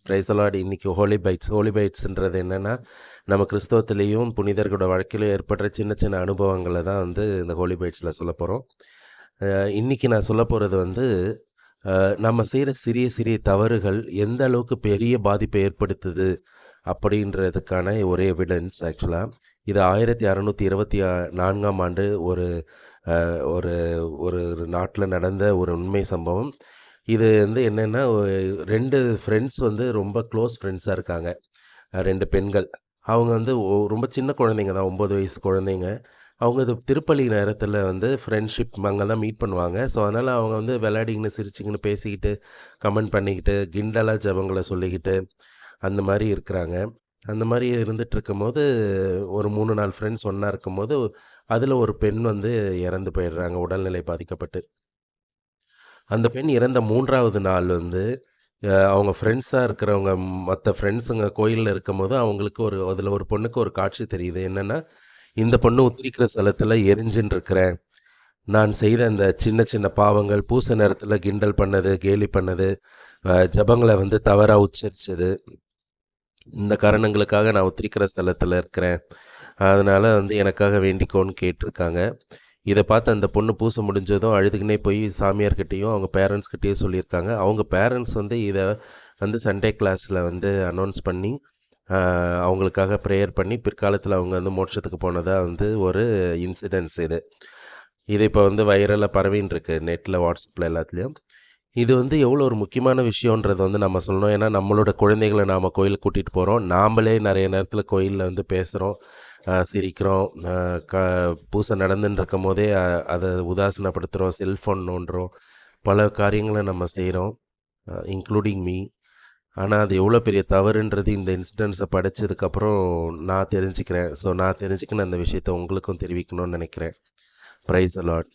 Praise the Lord. இன்னைக்கு ஹோலி பைட்ஸ்ன்றது என்னென்னா, நம்ம கிறிஸ்தவத்திலேயும் புனிதர்களோட வாழ்க்கையிலும் ஏற்படுற சின்ன சின்ன அனுபவங்களை தான் வந்து இந்த ஹோலி பைட்ஸில் சொல்ல போகிறோம். இன்றைக்கி நான் சொல்ல போகிறது வந்து நம்ம செய்கிற சிறிய சிறிய தவறுகள் எந்த அளவுக்கு பெரிய பாதிப்பை ஏற்படுத்துது அப்படின்றதுக்கான ஒரு எவிடன்ஸ். ஆக்சுவலாக இது 1624ஆம் ஆண்டு ஒரு ஒரு ஒரு நாட்டில் நடந்த ஒரு உண்மை சம்பவம். இது வந்து என்னென்னா, 2 ஃப்ரெண்ட்ஸ் வந்து ரொம்ப க்ளோஸ் ஃப்ரெண்ட்ஸாக இருக்காங்க. 2 பெண்கள். அவங்க வந்து ரொம்ப சின்ன குழந்தைங்க தான், 9 வயசு குழந்தைங்க. அவங்க இது திருப்பலி நேரத்தில் வந்து ஃப்ரெண்ட்ஷிப் அங்கே தான் மீட் பண்ணுவாங்க. ஸோ அதனால் அவங்க வந்து விளையாடிக்கின்னு சிரிச்சுக்கின்னு பேசிக்கிட்டு கமெண்ட் பண்ணிக்கிட்டு கிண்டலாக ஜெபங்களை சொல்லிக்கிட்டு அந்த மாதிரி இருக்கிறாங்க. அந்த மாதிரி இருந்துகிட்ருக்கும்போது ஒரு 3 4 ஃப்ரெண்ட்ஸ் ஒன்றா இருக்கும்போது அதில் ஒரு பெண் வந்து இறந்து போயிடுறாங்க, உடல்நிலை பாதிக்கப்பட்டு. அந்த பெண் இறந்த 3வது நாள் வந்து அவங்க ஃப்ரெண்ட்ஸாக இருக்கிறவங்க மற்ற ஃப்ரெண்ட்ஸுங்க கோயிலில் இருக்கும்போது அவங்களுக்கு அதில் ஒரு பொண்ணுக்கு ஒரு காட்சி தெரியுது. என்னென்னா, இந்த பொண்ணு உத்திரிக்கிற ஸ்தலத்தில் எரிஞ்சுன்னு இருக்கிறேன். நான் செய்த அந்த சின்ன சின்ன பாவங்கள், பூச நேரத்தில் கிண்டல் பண்ணது, கேலி பண்ணது, ஜபங்களை வந்து தவறாக உச்சரித்தது, இந்த காரணங்களுக்காக நான் உத்திரிக்கிற ஸ்தலத்தில் இருக்கிறேன். அதனால் வந்து எனக்காக வேண்டிக்கோன்னு கேட்டிருக்காங்க. இதை பார்த்து அந்த பொண்ணு பூச முடிஞ்சதும் அழுதுகினே போய் சாமியார்கிட்டையும் அவங்க பேரண்ட்ஸ்கிட்டையும் சொல்லியிருக்காங்க. அவங்க பேரண்ட்ஸ் வந்து இதை வந்து சண்டே கிளாஸில் வந்து அனௌன்ஸ் பண்ணி அவங்களுக்காக ப்ரேயர் பண்ணி பிற்காலத்தில் அவங்க வந்து மோட்சத்துக்கு போனதாக வந்து ஒரு இன்சிடென்ட்ஸ் இது. இது இப்போ வந்து வைரலாக பரவின்னு இருக்கு நெட்டில், வாட்ஸ்அப்பில், எல்லாத்துலேயும். இது வந்து எவ்வளோ ஒரு முக்கியமான விஷயன்றதை வந்து நம்ம சொல்லணும். ஏன்னா நம்மளோட குழந்தைகளை நாம் கோயிலுக்கு கூட்டிகிட்டு போகிறோம். நாமளே நிறைய நேரத்தில் கோயிலில் வந்து பேசுகிறோம், சிரிக்கிறோம், பூசை நடந்துன்னு இருக்கும் போதே அதை உதாசீனப்படுத்துகிறோம், செல்ஃபோன் நோண்டுறோம், பல காரியங்களை நம்ம செய்கிறோம், இன்க்ளூடிங் மீ. ஆனால் அது எவ்வளோ பெரிய தவறுன்றது இந்த இன்சிடென்ட்ஸை படித்ததுக்கப்புறம் நான் தெரிஞ்சுக்கிறேன். ஸோ நான் தெரிஞ்சுக்கின அந்த விஷயத்தை உங்களுக்கும் தெரிவிக்கணும்னு நினைக்கிறேன். Praise the Lord.